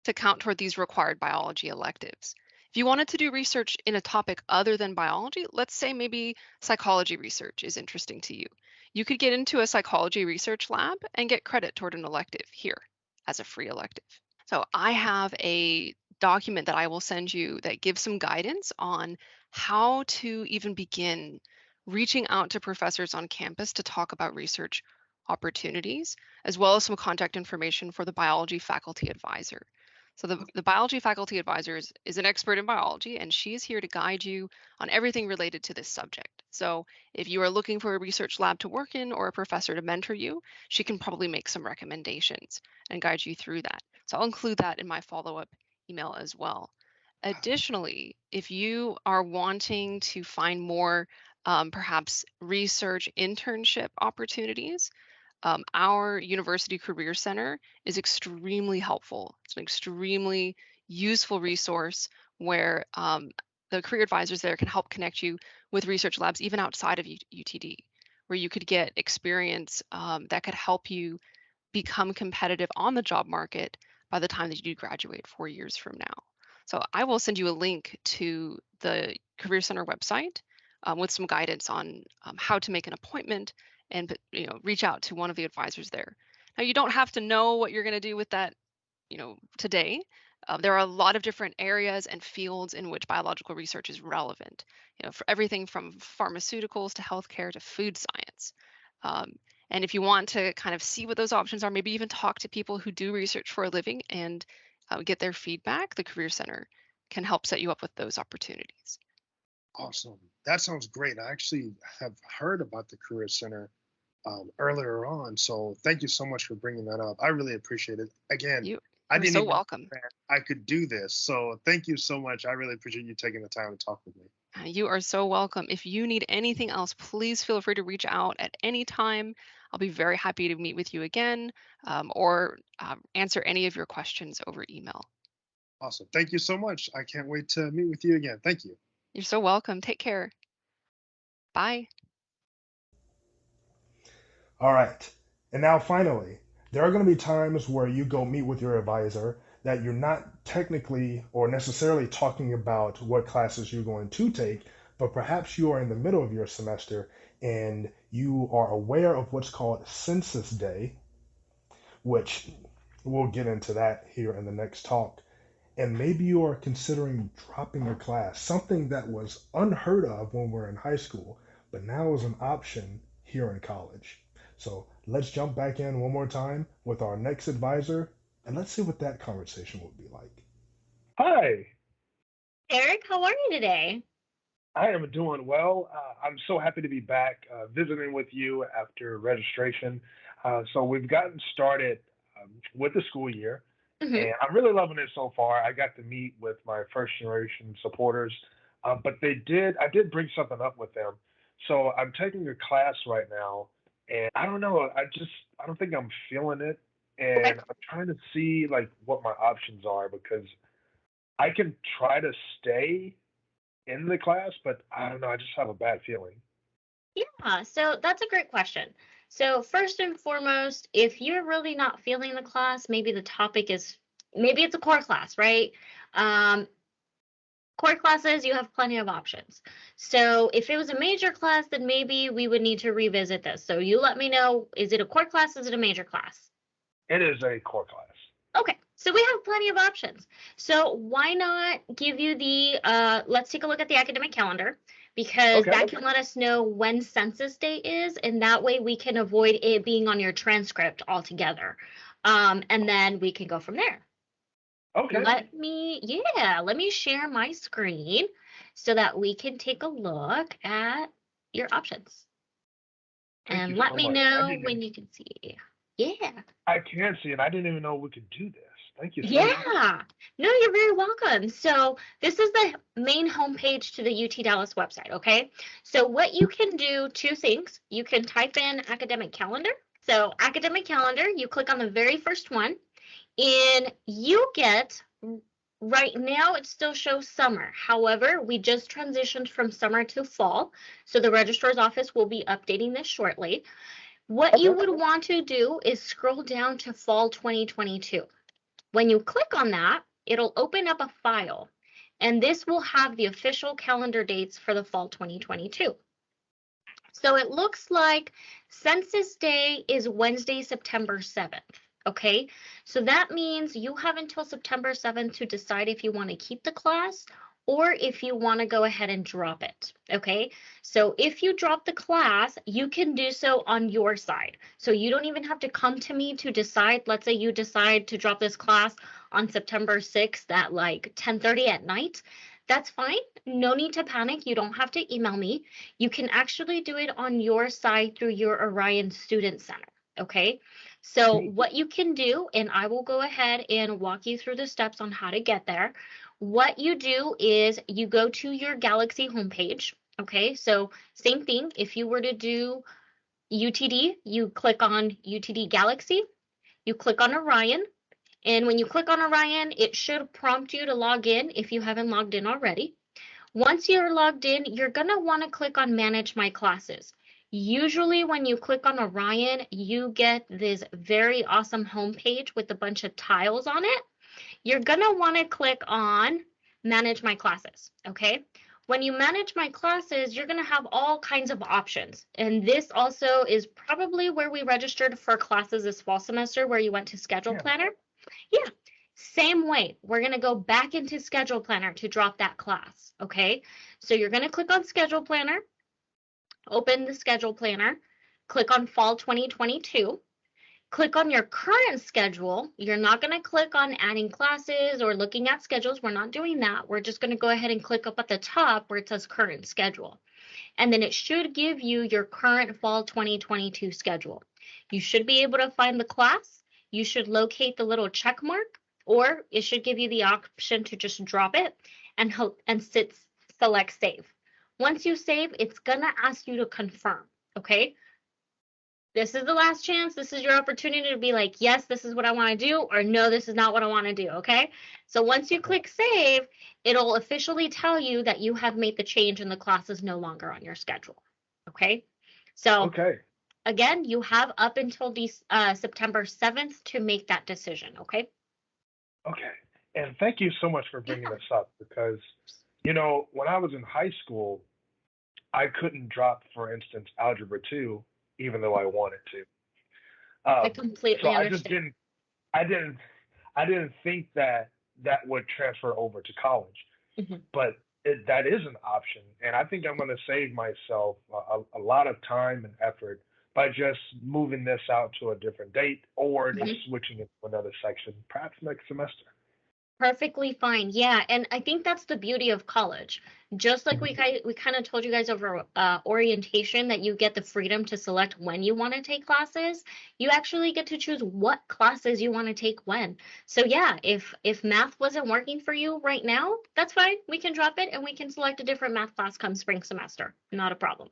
to count toward these required biology electives. If you wanted to do research in a topic other than biology, let's say maybe psychology research is interesting to you, you could get into a psychology research lab and get credit toward an elective here as a free elective. So I have a document that I will send you that gives some guidance on how to even begin reaching out to professors on campus to talk about research opportunities, as well as some contact information for the biology faculty advisor. So the biology faculty advisor is an expert in biology, and she is here to guide you on everything related to this subject. So if you are looking for a research lab to work in or a professor to mentor you, she can probably make some recommendations and guide you through that. So I'll include that in my follow-up email as well. Additionally, if you are wanting to find more perhaps research internship opportunities, our University Career Center is extremely helpful. It's an extremely useful resource where the career advisors there can help connect you with research labs even outside of UTD, where you could get experience that could help you become competitive on the job market by the time that you do graduate 4 years from now. So I will send you a link to the Career Center website with some guidance on how to make an appointment and reach out to one of the advisors there. Now you don't have to know what you're going to do with that today. There are a lot of different areas and fields in which biological research is relevant, for everything from pharmaceuticals to healthcare to food science. And if you want to kind of see what those options are, maybe even talk to people who do research for a living and get their feedback, the Career Center can help set you up with those opportunities. Awesome. That sounds great. I actually have heard about the Career Center earlier on. So thank you so much for bringing that up. I really appreciate it. Again, I didn't so even welcome. know that I could do this. So thank you so much. I really appreciate you taking the time to talk with me. You are so welcome. If you need anything else, please feel free to reach out at any time. I'll be very happy to meet with you again or answer any of your questions over email. Awesome. Thank you so much. I can't wait to meet with you again. Thank you. You're so welcome. Take care. Bye. All right. And now, finally, there are going to be times where you go meet with your advisor that you're not technically or necessarily talking about what classes you're going to take, but perhaps you are in the middle of your semester and you are aware of what's called Census Day, which we'll get into that here in the next talk. And maybe you are considering dropping a class, something that was unheard of when we're in high school, but now is an option here in college. So let's jump back in one more time with our next advisor, and let's see what that conversation will be like. Hi. Eric, how are you today? I am doing well. I'm so happy to be back visiting with you after registration. So we've gotten started with the school year, and I'm really loving it so far. I got to meet with my first generation supporters, but I did bring something up with them. So I'm taking a class right now, and I don't know. I don't think I'm feeling it, and I'm trying to see like what my options are because I can try to stay in the class, but I don't know. I just have a bad feeling. Yeah, so that's a great question. So first and foremost, if you're really not feeling the class, maybe the topic is, maybe it's a core class, right? Core classes, you have plenty of options. So if it was a major class, then maybe we would need to revisit this. So you let me know, is it a core class? Is it a major class? It is a core class. Okay, so we have plenty of options. So why not give you the, let's take a look at the academic calendar, because that can let us know when Census Day is, and that way we can avoid it being on your transcript altogether. And then we can go from there. Okay. Let me share my screen so that we can take a look at your options. And let me know when you can see. Yeah. I can see it. I didn't even know we could do this. Thank you so much. Yeah, no, you're very welcome. So this is the main homepage to the UT Dallas website, okay? So what you can do, two things. You can type in academic calendar. So academic calendar, you click on the very first one, and you get, right now it still shows summer. However, we just transitioned from summer to fall, so the registrar's office will be updating this shortly. What you would want to do is scroll down to fall 2022. When you click on that, it'll open up a file, and this will have the official calendar dates for the fall 2022. So it looks like Census Day is Wednesday, September 7th. Okay, so that means you have until September 7th to decide if you want to keep the class or if you want to go ahead and drop it. Okay, so if you drop the class, you can do so on your side. So you don't even have to come to me to decide. Let's say you decide to drop this class on September 6th at like 10:30 at night. That's fine. No need to panic. You don't have to email me. You can actually do it on your side through your Orion Student Center. Okay, so what you can do, and I will go ahead and walk you through the steps on how to get there. What you do is you go to your Galaxy homepage. Okay, so same thing. If you were to do UTD, you click on UTD Galaxy, you click on Orion, and when you click on Orion, it should prompt you to log in if you haven't logged in already. Once you're logged in, you're going to want to click on Manage My Classes. Usually when you click on Orion, you get this very awesome homepage with a bunch of tiles on it. You're going to want to click on Manage My Classes, okay? When you manage My Classes, you're going to have all kinds of options. And this also is probably where we registered for classes this fall semester, where you went to Schedule Planner. Yeah, same way. We're going to go back into Schedule Planner to drop that class, okay? So you're going to click on Schedule Planner, open the Schedule Planner, click on Fall 2022, click on your current schedule. You're not going to click on adding classes or looking at schedules. We're not doing that. We're just going to go ahead and click up at the top where it says current schedule. And then it should give you your current Fall 2022 schedule. You should be able to find the class. You should locate the little check mark, or it should give you the option to just drop it and select save. Once you save, it's gonna ask you to confirm, okay? This is the last chance. This is your opportunity to be like, yes, this is what I want to do, or no, this is not what I want to do, okay? So once you click save, it'll officially tell you that you have made the change and the class is no longer on your schedule, okay? So again, you have up until September 7th to make that decision, okay? Okay. And thank you so much for bringing this up, because, you know, when I was in high school, I couldn't drop, for instance, Algebra 2, even though I wanted to. I completely understand. I didn't think that would transfer over to college, but that is an option. And I think I'm going to save myself a lot of time and effort by just moving this out to a different date, or just switching it to another section, perhaps next semester. Perfectly fine. Yeah, and I think that's the beauty of college. Just like we kind of told you guys over orientation that you get the freedom to select when you want to take classes, you actually get to choose what classes you want to take when. So yeah, if math wasn't working for you right now, that's fine. We can drop it and we can select a different math class come spring semester. Not a problem.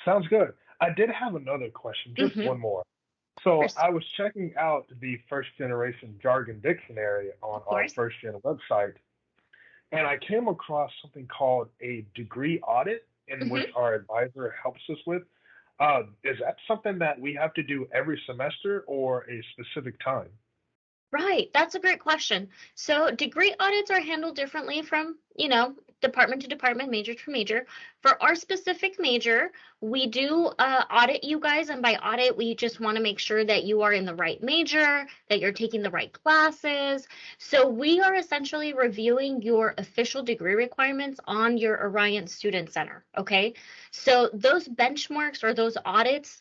Sounds good. I did have another question, just one more. So I was checking out the First Generation Jargon Dictionary on our First Gen website, and I came across something called a degree audit, in which our advisor helps us with. Is that something that we have to do every semester or a specific time? Right, that's a great question. So degree audits are handled differently from, department to department, major to major. For our specific major, we do audit you guys, and by audit, we just want to make sure that you are in the right major, that you're taking the right classes. So we are essentially reviewing your official degree requirements on your Orion Student Center, okay? So those benchmarks or those audits,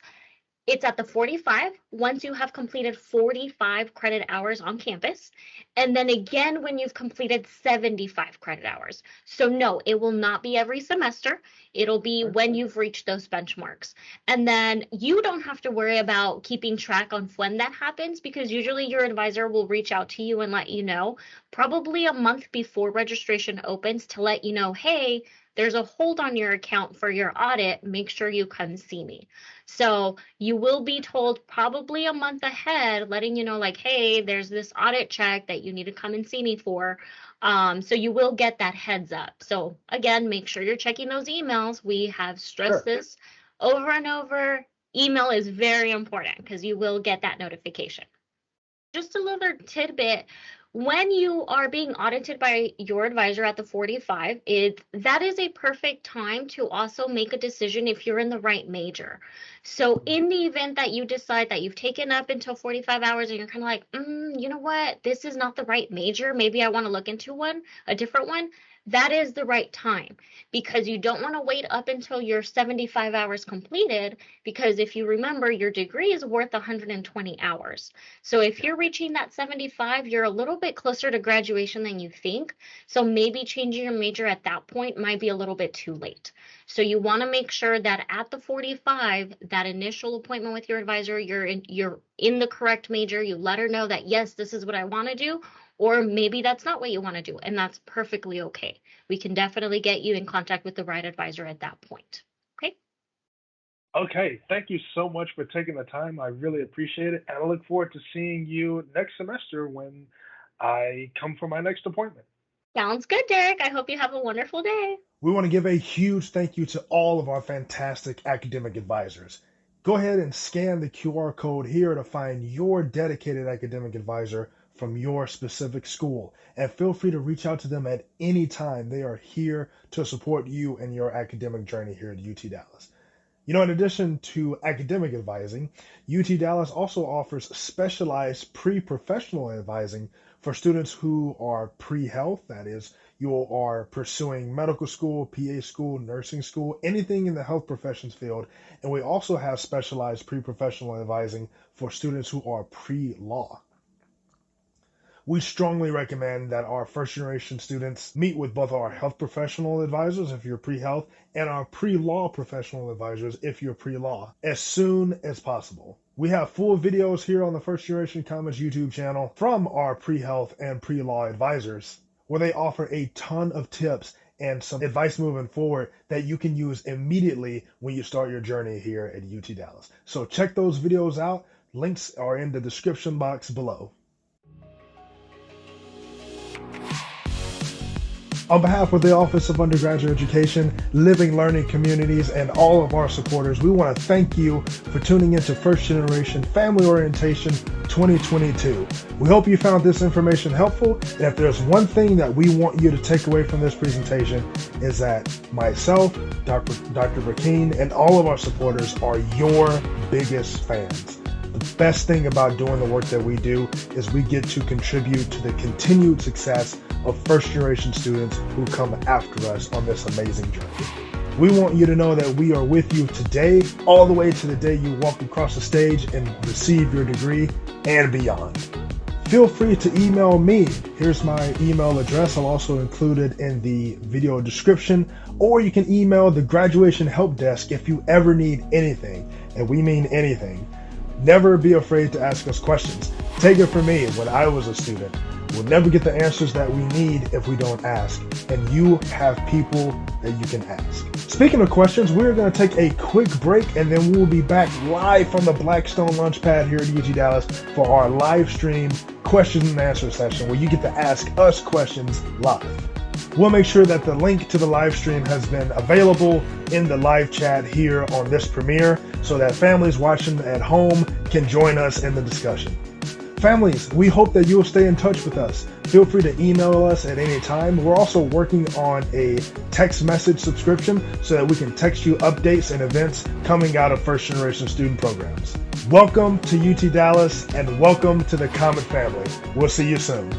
It's at the 45 once you have completed 45 credit hours on campus, and then again when you've completed 75 credit hours. So no, it will not be every semester. It'll be when you've reached those benchmarks. And then you don't have to worry about keeping track on when that happens, because usually your advisor will reach out to you and let you know probably a month before registration opens to let you know, hey, there's a hold on your account for your audit. Make sure you come see me. So you will be told probably a month ahead, letting you know, like, hey, there's this audit check that you need to come and see me for. So you will get that heads up. So again, make sure you're checking those emails. We have stressed this over and over. Email is very important because you will get that notification. Just a little tidbit. When you are being audited by your advisor at the 45, that is a perfect time to also make a decision if you're in the right major. So in the event that you decide that you've taken up until 45 hours and you're kind of like, you know what, this is not the right major, maybe I want to look into a different one, that is the right time, because you don't want to wait up until your 75 hours completed, because if you remember, your degree is worth 120 hours. So if you're reaching that 75, you're a little bit closer to graduation than you think. So maybe changing your major at that point might be a little bit too late. So you want to make sure that at the 45, that initial appointment with your advisor, you're in the correct major. You let her know that, yes, this is what I want to do, or maybe that's not what you want to do, and that's perfectly okay. We can definitely get you in contact with the right advisor at that point. Okay? Okay, thank you so much for taking the time. I really appreciate it, and I look forward to seeing you next semester when I come for my next appointment. Sounds good, Derek. I hope you have a wonderful day. We want to give a huge thank you to all of our fantastic academic advisors. Go ahead and scan the QR code here to find your dedicated academic advisor from your specific school, and feel free to reach out to them at any time. They are here to support you in your academic journey here at UT Dallas. You know, in addition to academic advising, UT Dallas also offers specialized pre-professional advising for students who are pre-health, that is, you are pursuing medical school, PA school, nursing school, anything in the health professions field. And we also have specialized pre-professional advising for students who are pre-law. We strongly recommend that our first generation students meet with both our health professional advisors if you're pre-health and our pre-law professional advisors if you're pre-law as soon as possible. We have full videos here on the First Generation Comments YouTube channel from our pre-health and pre-law advisors, where they offer a ton of tips and some advice moving forward that you can use immediately when you start your journey here at UT Dallas. So check those videos out. Links are in the description box below. On behalf of the Office of Undergraduate Education, Living Learning Communities, and all of our supporters, we want to thank you for tuning into First Generation Family Orientation 2022. We hope you found this information helpful, and if there's one thing that we want you to take away from this presentation is that myself, Dr. Burkeen, and all of our supporters are your biggest fans. The best thing about doing the work that we do is we get to contribute to the continued success of first generation students who come after us on this amazing journey. We want you to know that we are with you today, all the way to the day you walk across the stage and receive your degree and beyond. Feel free to email me. Here's my email address. I'll also include it in the video description, or you can email the graduation help desk if you ever need anything, and we mean anything. Never be afraid to ask us questions. Take it from me, when I was a student, we'll never get the answers that we need if we don't ask. And you have people that you can ask. Speaking of questions, we're going to take a quick break, and then we'll be back live from the Blackstone Launchpad here at UT Dallas for our live stream question and answer session, where you get to ask us questions live. We'll make sure that the link to the live stream has been available in the live chat here on this premiere, so that families watching at home can join us in the discussion. Families, we hope that you'll stay in touch with us. Feel free to email us at any time. We're also working on a text message subscription so that we can text you updates and events coming out of first generation student programs. Welcome to UT Dallas, and welcome to the Comet Family. We'll see you soon.